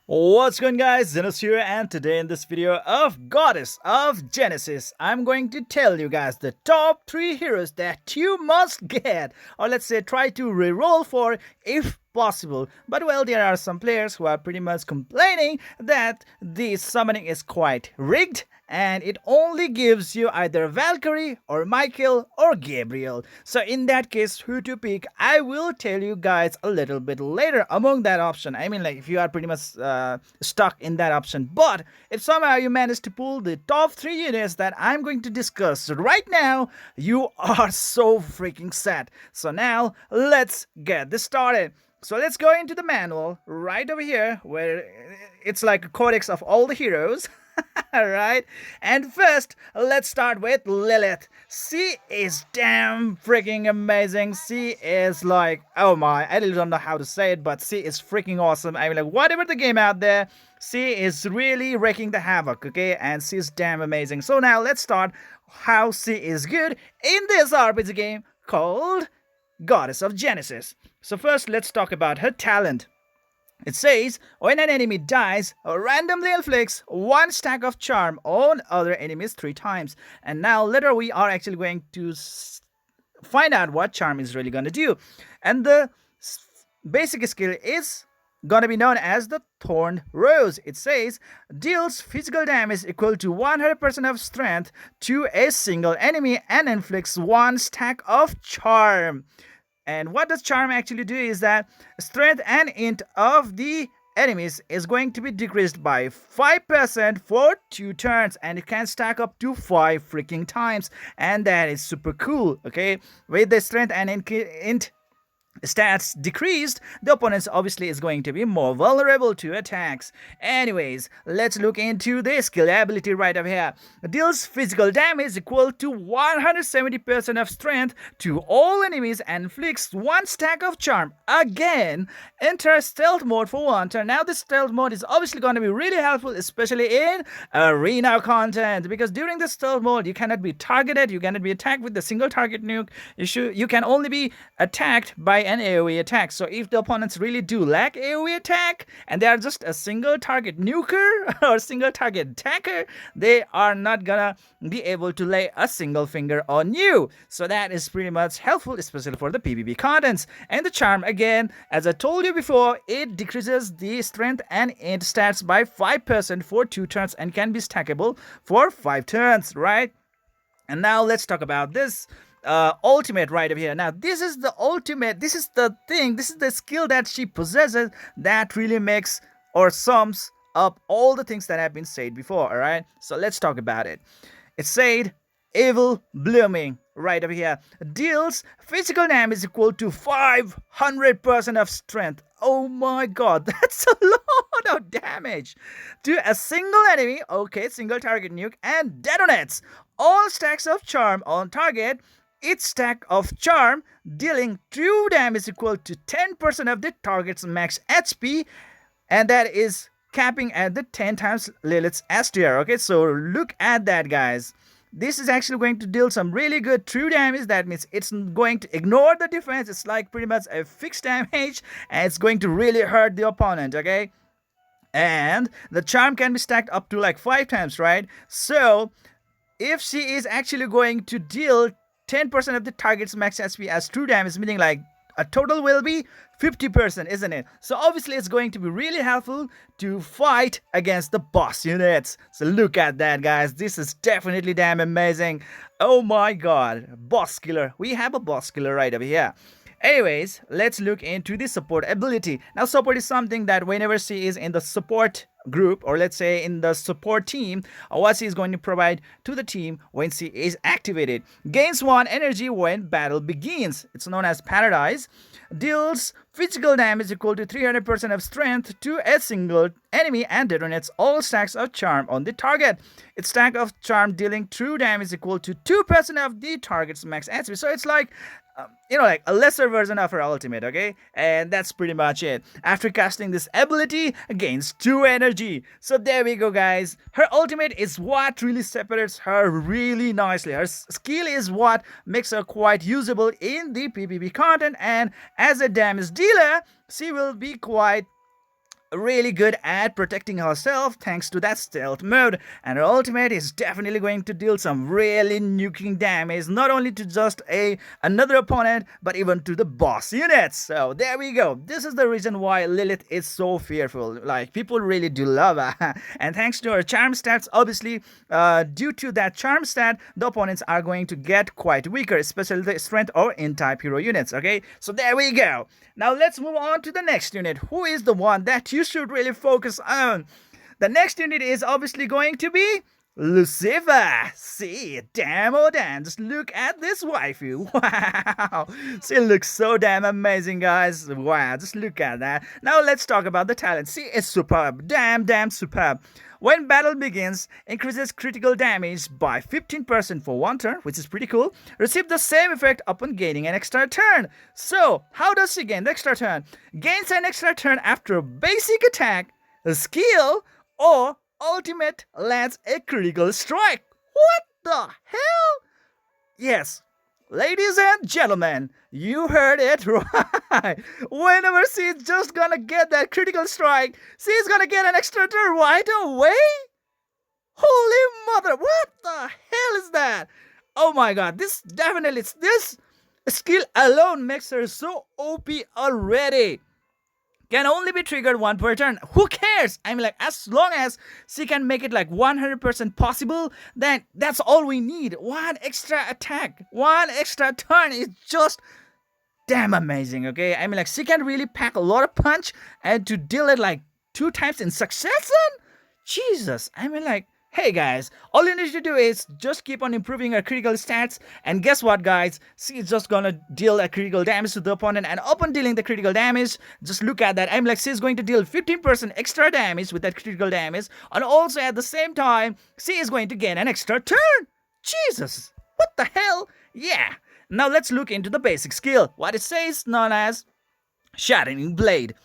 What's going guys, Zennosh here, and today in this video of Goddess of Genesis, I'm going to tell you guys the top 3 heroes that you must get, or let's say try to reroll for if possible. But well, there are some players who are pretty much complaining that the summoning is quite rigged and it only gives you either Valkyrie or Michael or Gabriel. So in that case, who to pick, I will tell you guys a little bit later among that option. I mean, like, if you are pretty much stuck in that option. But if somehow you manage to pull the top 3 units that I'm going to discuss right now, you are so freaking set. So now let's get this started. So let's go into the manual right over here where it's like a codex of all the heroes. Alright, and first let's start with Lilith. She is damn freaking amazing. She is like, oh my, I really don't know how to say it, but she is freaking awesome. I mean, like, whatever the game out there, she is really wreaking the havoc, okay? And she's damn amazing. So now let's start how she is good in this RPG game called Goddess of Genesis. So first let's talk about her talent. It says, when an enemy dies, randomly inflicts 1 stack of charm on other enemies 3 times. And now later we are actually going to find out what charm is really going to do. And the basic skill is gonna be known as the Thorn Rose. It says, deals physical damage equal to 100% of strength to a single enemy and inflicts 1 stack of charm. And what does charm actually do is that strength and int of the enemies is going to be decreased by 5% for 2 turns, and it can stack up to 5 freaking times, and that is super cool. Okay, with the strength and int stats decreased, the opponent obviously is going to be more vulnerable to attacks. Anyways, let's look into the skill ability right over here. Deals physical damage equal to 170% of strength to all enemies and inflicts 1 stack of charm. Again, enter stealth mode for 1 turn. Now this stealth mode is obviously going to be really helpful, especially in arena content, because during the stealth mode you cannot be targeted, you cannot be attacked with the single target nuke. You can only be attacked by an AoE attack. So if the opponents really do lack AoE attack and they are just a single target nuker or single target attacker, they are not gonna be able to lay a single finger on you. So that is pretty much helpful, especially for the PvP contents. And the charm, again, as I told you before, it decreases the strength and int stats by 5% for 2 turns and can be stackable for 5 turns, right? And now let's talk about this ultimate right over here. Now this is the ultimate, this is the thing, this is the skill that she possesses that really makes or sums up all the things that have been said before. All right, so let's talk about it. It said evil blooming right over here. Deals physical damage equal to 500% of strength. Oh my god, that's a lot of damage to a single enemy. Okay, single target nuke, and detonates all stacks of charm on target. Each stack of charm dealing true damage equal to 10% of the target's max HP, and that is capping at the 10 times Lilith's STR. Okay, so look at that, guys. This is actually going to deal some really good true damage. That means it's going to ignore the defense. It's like pretty much a fixed damage, and it's going to really hurt the opponent. Okay, and the charm can be stacked up to like 5 times, right? So if she is actually going to deal 10% of the target's max HP as true damage, meaning like a total will be 50%, isn't it? So obviously it's going to be really helpful to fight against the boss units. So look at that, guys. This is definitely damn amazing. Oh my god, boss killer. We have a boss killer right over here. Anyways, let's look into the support ability. Now support is something that whenever she is in the support group, or let's say in the support team, what she is going to provide to the team when she is activated. Gains 1 energy when battle begins. It's known as Paradise. Deals physical damage equal to 300% of strength to a single enemy and detonates all stacks of charm on the target. Its stack of charm dealing true damage equal to 2% of the target's max HP. So it's like like a lesser version of her ultimate, okay? And that's pretty much it. After casting this ability, gains 2 energy. So there we go, guys. Her ultimate is what really separates her really nicely. Her skill is what makes her quite usable in the PvP content, and as a damage dealer, she will be quite really good at protecting herself thanks to that stealth mode, and her ultimate is definitely going to deal some really nuking damage, not only to just another opponent but even to the boss units. So there we go. This is the reason why Lilith is so fearful. Like, people really do love her and thanks to her charm stats, obviously, due to that charm stat, the opponents are going to get quite weaker, especially the strength or in-type hero units. Okay, so there we go. Now let's move on to the next unit, who is the one that you should really focus on. The next unit is obviously going to be Lucifer. See, damn oh damn, just look at this waifu. Wow, she looks so damn amazing, guys. Wow, just look at that. Now let's talk about the talent. See, it's superb, damn superb. When battle begins, increases critical damage by 15% for 1 turn, which is pretty cool. Receive the same effect upon gaining an extra turn. So, how does she gain the extra turn? Gains an extra turn after a basic attack, a skill, or ultimate lands a critical strike. What the hell? Yes, ladies and gentlemen, you heard it right. Whenever she's just gonna get that critical strike, she's gonna get an extra turn right away? Holy mother, what the hell is that? Oh my god, this skill alone makes her so OP already. Can only be triggered 1 per turn. Who cares? I mean, like, as long as she can make it like 100% possible, then that's all we need. 1 extra attack, 1 extra turn is just damn amazing, okay? I mean, like, she can really pack a lot of punch and to deal it like 2 times in succession? Jesus, I mean, like, hey guys, all you need to do is just keep on improving her critical stats, and guess what, guys? She's just gonna deal a critical damage to the opponent, and upon dealing the critical damage, just look at that. I'm like, she's going to deal 15% extra damage with that critical damage, and also at the same time, she is going to gain an extra turn. Jesus, what the hell? Yeah. Now let's look into the basic skill. What it says, known as Shattering Blade.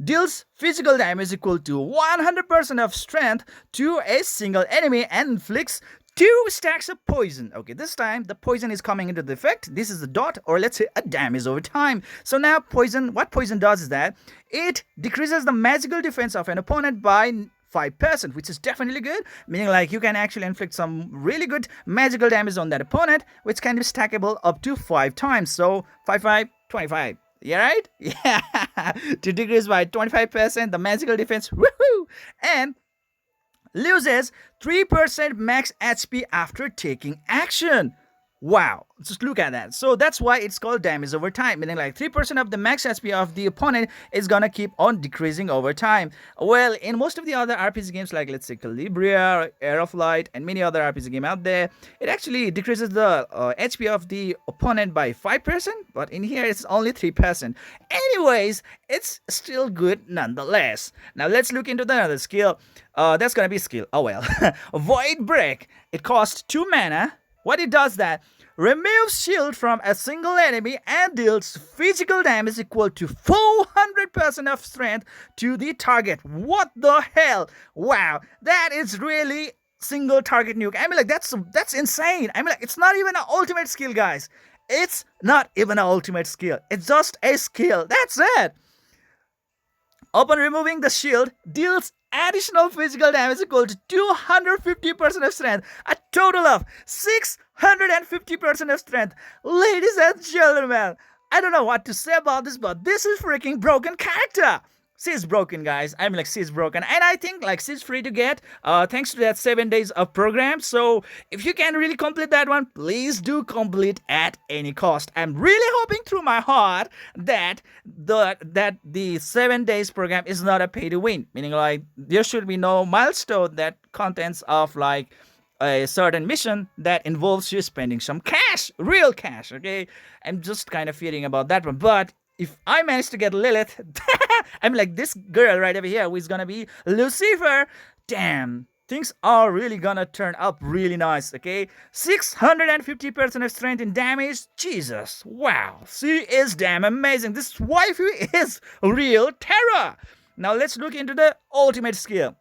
Deals physical damage equal to 100% of strength to a single enemy and inflicts 2 stacks of poison. Okay, this time the poison is coming into the effect. This is a dot, or let's say a damage over time. So now poison, what poison does is that it decreases the magical defense of an opponent by 5%, which is definitely good, meaning like you can actually inflict some really good magical damage on that opponent, which can be stackable up to 5 times. So 5, 25. Yeah, right? Yeah. To decrease by 25% the magical defense. Woohoo! And loses 3% max HP after taking action. Wow, just look at that. So that's why it's called damage over time, meaning like 3% of the max HP of the opponent is gonna keep on decreasing over time. Well, in most of the other RPG games, like let's say Calibria, Air of Light, and many other RPG games out there, it actually decreases the HP of the opponent by 5%, but in here it's only 3%. Anyways, it's still good nonetheless. Now let's look into the other skill. That's gonna be skill. Oh well. Void Break. It costs 2 mana. What it does that removes shield from a single enemy and deals physical damage equal to 400% of strength to the target. What the hell? Wow, that is really single target nuke. I mean, like, that's insane. I mean, like, it's not even an ultimate skill, guys. It's not even an ultimate skill. It's just a skill. That's it. Upon removing the shield, deals additional physical damage equal to 250% of strength, a total of 650% of strength. Ladies and gentlemen, I don't know what to say about this, but this is freaking broken character. She's broken, guys. I mean, like, she's broken, and I think like she's free to get thanks to that 7 days of program. So if you can really complete that one, please do complete at any cost. I'm really hoping through my heart that the 7 days program is not a pay to win, meaning like there should be no milestone that contents of like a certain mission that involves you spending some cash, real cash. Okay, I'm just kind of fearing about that one, but if I manage to get Lilith, I'm like, this girl right over here who is gonna be Lucifer, damn, things are really gonna turn up really nice, okay? 650% of strength in damage, Jesus, wow, she is damn amazing. This waifu is real terror. Now let's look into the ultimate skill.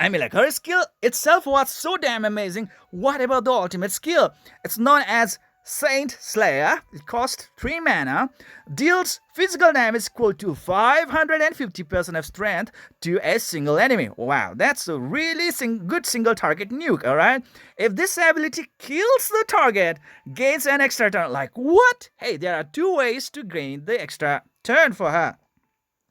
I mean, like, her skill itself was so damn amazing. What about the ultimate skill? It's known as Saint Slayer. It costs 3 mana. Deals physical damage equal to 550% of strength to a single enemy. Wow, that's a really good single target nuke, alright? If this ability kills the target, gains an extra turn. Like, what? Hey, there are 2 ways to gain the extra turn for her.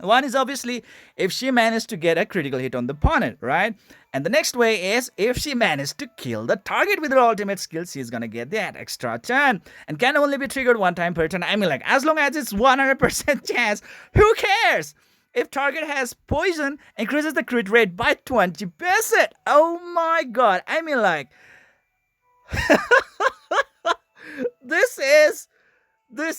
One is obviously if she managed to get a critical hit on the opponent, right? And the next way is if she managed to kill the target with her ultimate skill, she's gonna get that extra turn and can only be triggered 1 time per turn. I mean, like, as long as it's 100% chance, who cares? If target has poison, increases the crit rate by 20%. Oh my god. I mean, like, this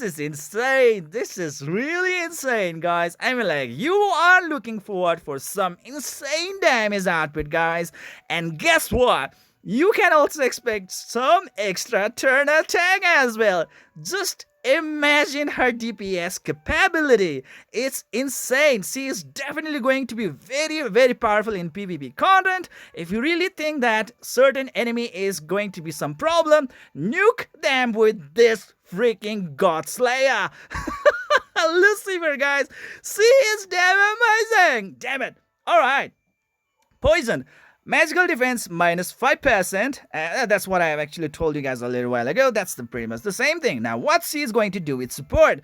is insane. This is really insane, guys. I mean, like, you are looking forward for some insane damage output, guys. And guess what? You can also expect some extra turn attack as well. Just imagine her DPS capability. It's insane. She is definitely going to be very, very powerful in PvP content. If you really think that certain enemy is going to be some problem, nuke them with this freaking God Slayer. Lucifer, guys. She is damn amazing. Damn it. Alright. Poison. Magical defense minus 5%. That's what I have actually told you guys a little while ago. That's pretty much the same thing. Now, what she is going to do with support?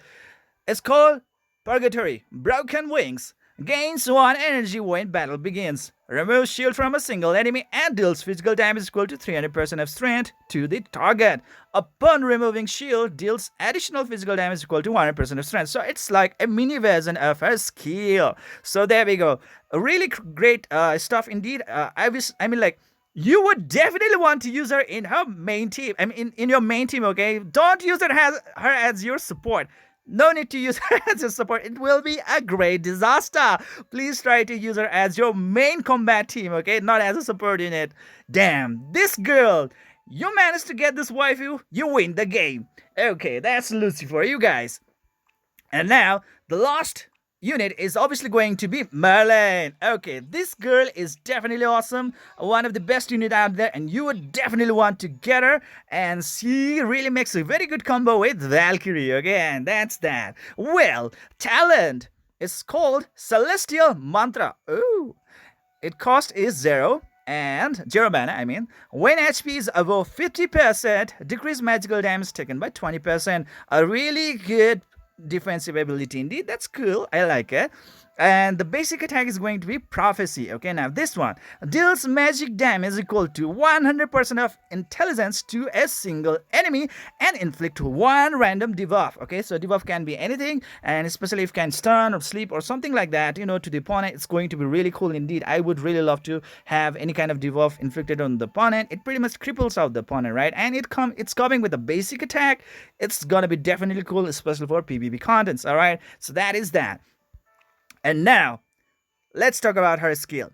It's called Purgatory. Broken Wings. Gains 1 energy when battle begins. Removes shield from a single enemy and deals physical damage equal to 300% of strength to the target. Upon removing shield, deals additional physical damage equal to 100% of strength. So it's like a mini version of her skill. So there we go. Really great stuff indeed. I mean, like, you would definitely want to use her in her main team. I mean, in your main team, okay? Don't use her as your support. No need to use her as a support. It will be a great disaster. Please try to use her as your main combat team, okay? Not as a support unit. Damn, this girl. You managed to get this waifu, you win the game. Okay, that's Lucifer, you guys. And now, the last unit is obviously going to be Merlin. Okay, this girl is definitely awesome. One of the best unit out there, and you would definitely want to get her. And she really makes a very good combo with Valkyrie. Okay, and that's that. Well, talent is called Celestial Mantra. Ooh. It cost is 0. And 0 mana, I mean. When HP is above 50%, decrease magical damage taken by 20%. A really good defensive ability indeed. That's cool. I like it. And the basic attack is going to be Prophecy. Okay, now this one deals magic damage equal to 100% of intelligence to a single enemy and inflict 1 random debuff. Okay, so debuff can be anything, and especially if it can stun or sleep or something like that, you know, to the opponent. It's going to be really cool indeed. I would really love to have any kind of debuff inflicted on the opponent. It pretty much cripples out the opponent, right? And it's coming with a basic attack. It's gonna be definitely cool, especially for PvP contents. All right, so that is that. And now, let's talk about her skill.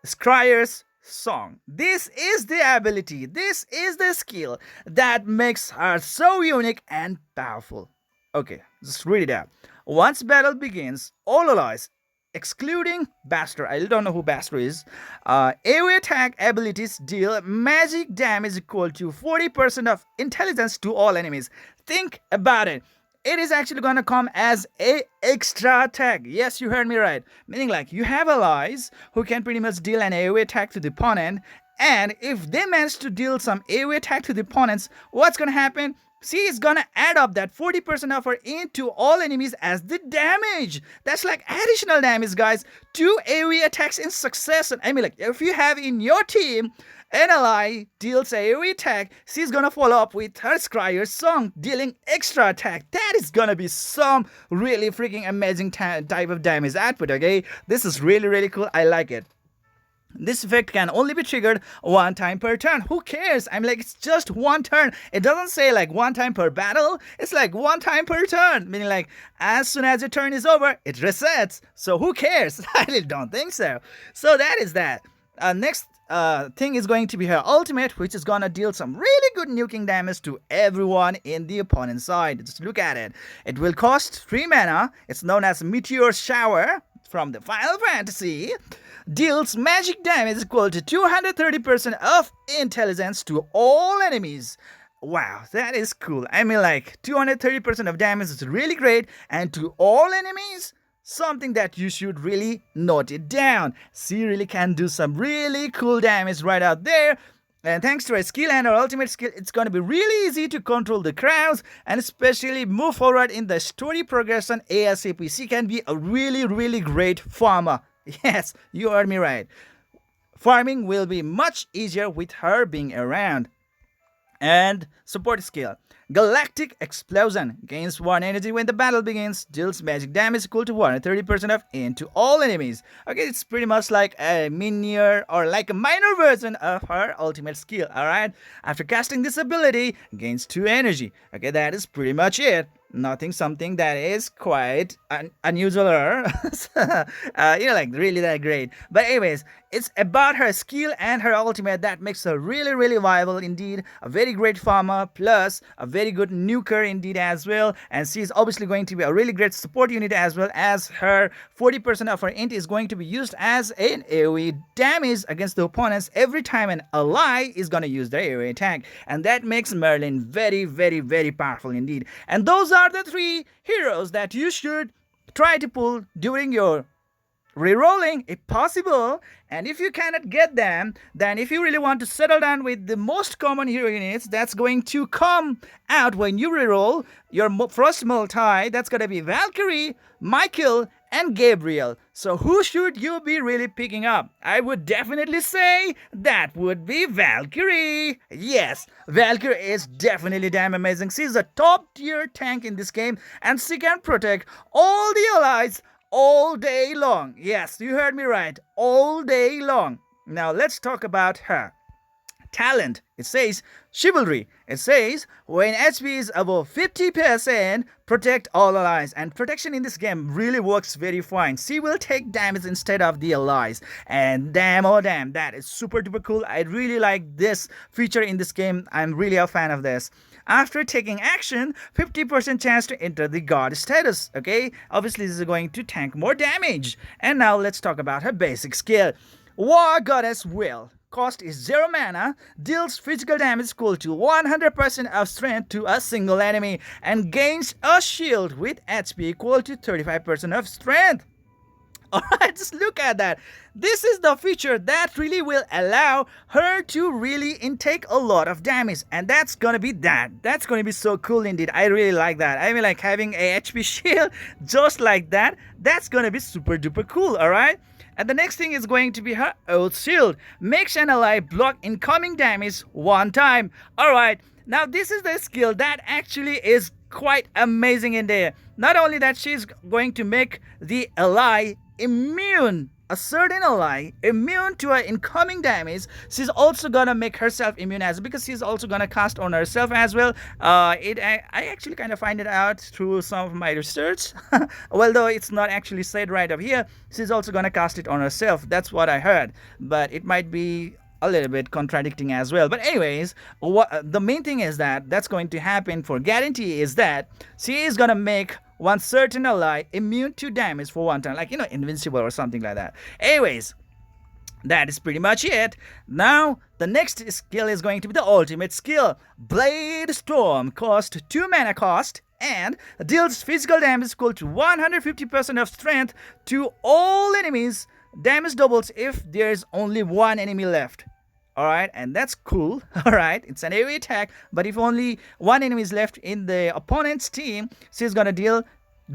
Scryer's Song. This is the ability, this is the skill that makes her so unique and powerful. Okay, just read it out. Once battle begins, all allies, excluding Bastard, I don't know who Bastard is, AoE attack abilities deal magic damage equal to 40% of intelligence to all enemies. Think about it. It is actually going to come as a extra attack. Yes, you heard me right. Meaning, like, you have allies who can pretty much deal an AoE attack to the opponent, and if they manage to deal some AoE attack to the opponents, what's going to happen? She is going to add up that 40% of her into all enemies as the damage. That's like additional damage, guys. 2 AoE attacks in succession. I mean, like, if you have in your team an ally deals AoE attack, she's gonna follow up with her Scryer's Song, dealing extra attack. That is gonna be some really freaking amazing type of damage output, okay? This is really, really cool. I like it. This effect can only be triggered 1 time per turn. Who cares? I'm like, it's just 1 turn. It doesn't say like 1 time per battle. It's like 1 time per turn. Meaning, like, as soon as your turn is over, it resets. So who cares? I really don't think so. So that is that. Next thing is going to be her ultimate, which is gonna deal some really good nuking damage to everyone in the opponent's side. Just look at it. It will cost 3 mana. It's known as Meteor Shower from the Final Fantasy. Deals magic damage equal to 230% of intelligence to all enemies. Wow, that is cool. I mean, like 230% of damage is really great, and to all enemies, something that you should really note it down. She really can do some really cool damage right out there. And thanks to her skill and her ultimate skill, it's going to be really easy to control the crowds and especially move forward in the story progression ASAP. She can be a really, really great farmer. Yes, you heard me right. Farming will be much easier with her being around. And support skill. Galactic Explosion. Gains 1 energy when the battle begins. Deals magic damage equal to 130% of into all enemies. Okay, it's pretty much like a minior or like a minor version of her ultimate skill. Alright. After casting this ability, gains 2 energy. Okay, that is pretty much it. Nothing something that is quite unusual or like really that great. But anyways, it's about her skill and her ultimate that makes her really, really viable indeed. A very great farmer plus a very good nuker indeed as well. And she's obviously going to be a really great support unit as well, as her 40% of her int is going to be used as an AoE damage against the opponents every time an ally is going to use their AoE attack. And that makes Merlin very, very, very powerful indeed. And those are the 3 heroes that you should try to pull during your rerolling if possible. And if you cannot get them, then if you really want to settle down with the most common hero units that's going to come out when you reroll your first multi, that's gonna be Valkyrie, Michael, and Gabriel. So who should you be really picking up? I would definitely say that would be Valkyrie. Yes, Valkyrie is definitely damn amazing. She's a top tier tank in this game and she can protect all the allies all day long. Yes, you heard me right. All day long. Now let's talk about her talent. It says chivalry. It says when HP is above 50%, protect all allies. And protection in this game really works very fine. She will take damage instead of the allies. And damn, oh damn, that is super duper cool. I really like this feature in this game. I'm really a fan of this. After taking action, 50% chance to enter the god status. Okay, obviously this is going to tank more damage. And now let's talk about her basic skill. War Goddess Will. Cost is 0 mana, deals physical damage equal to 100% of strength to a single enemy, and gains a shield with HP equal to 35% of strength. Alright, just look at that. This is the feature that really will allow her to really intake a lot of damage. And that's gonna be that. That's gonna be so cool indeed. I really like that. I mean, like having a HP shield just like that. That's gonna be super duper cool, alright? And the next thing is going to be her Oath Shield. Makes an ally block incoming damage 1 time. Alright, now this is the skill that actually is quite amazing in there. Not only that, she's going to make the ally immune, a certain ally immune to her incoming damage. She's also gonna make herself immune as well, because she's also gonna cast on herself as well. I actually kind of find it out through some of my research. Well, though it's not actually said right up here, she's also gonna cast it on herself. That's what I heard, but it might be a little bit contradicting as well. But anyways, the main thing is that that's going to happen for guarantee is that she is gonna make one certain ally immune to damage for 1 turn, like, invincible or something like that. Anyways, that is pretty much it. Now the next skill is going to be the ultimate skill, Blade Storm. Cost 2 mana cost and deals physical damage equal to 150% of strength to all enemies. Damage doubles if there's only 1 enemy left. Alright, and that's cool. Alright, it's an AoE attack, but if only 1 enemy is left in the opponent's team, she's gonna deal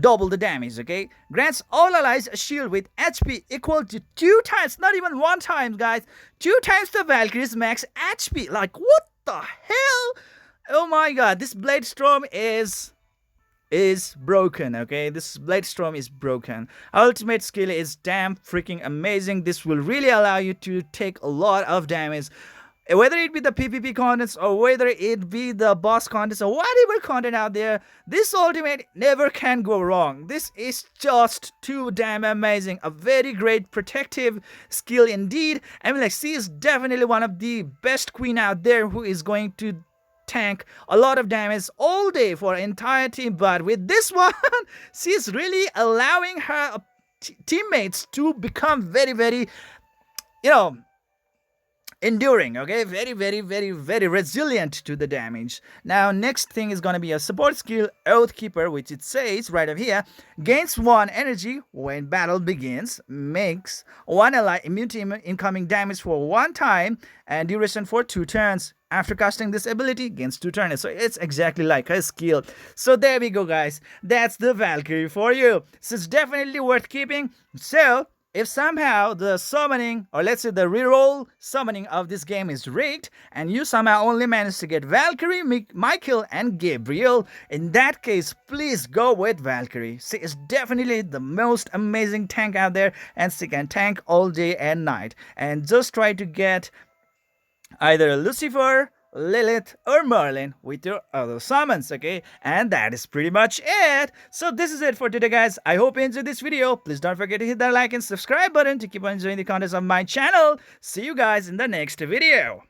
double the damage, okay? Grants all allies a shield with HP equal to 2 times, not even 1 time, guys, 2 times the Valkyrie's max HP. Like, what the hell? Oh my god, this Blade Storm is broken, okay? This Blade Storm is broken. Ultimate skill is damn freaking amazing. This will really allow you to take a lot of damage, whether it be the PvP contents or whether it be the boss contents or whatever content out there. This ultimate never can go wrong. This is just too damn amazing. A very great protective skill indeed. I mean, like, she is definitely one of the best queen out there who is going to tank a lot of damage all day for an entire team. But with this one, she's really allowing her teammates to become very, very, enduring, okay, very resilient to the damage. Now next thing is going to be a support skill, Oathkeeper, which it says right up here, gains 1 energy when battle begins, makes 1 ally immune to incoming damage for 1 time and duration for 2 turns. After casting this ability, gains 2 turns. So it's exactly like a skill. So there we go, guys. That's the Valkyrie for you. So it's definitely worth keeping. So if somehow the summoning, or let's say the reroll summoning of this game is rigged, and you somehow only manage to get Valkyrie, Michael, and Gabriel, in that case, please go with Valkyrie. She is definitely the most amazing tank out there, and she can tank all day and night. And just try to get either Lucifer, Lilith, or Merlin with your other summons, okay? And that is pretty much it. So this is it for today, guys. I hope you enjoyed this video. Please don't forget to hit that like and subscribe button to keep on enjoying the contents of my channel. See you guys in the next video.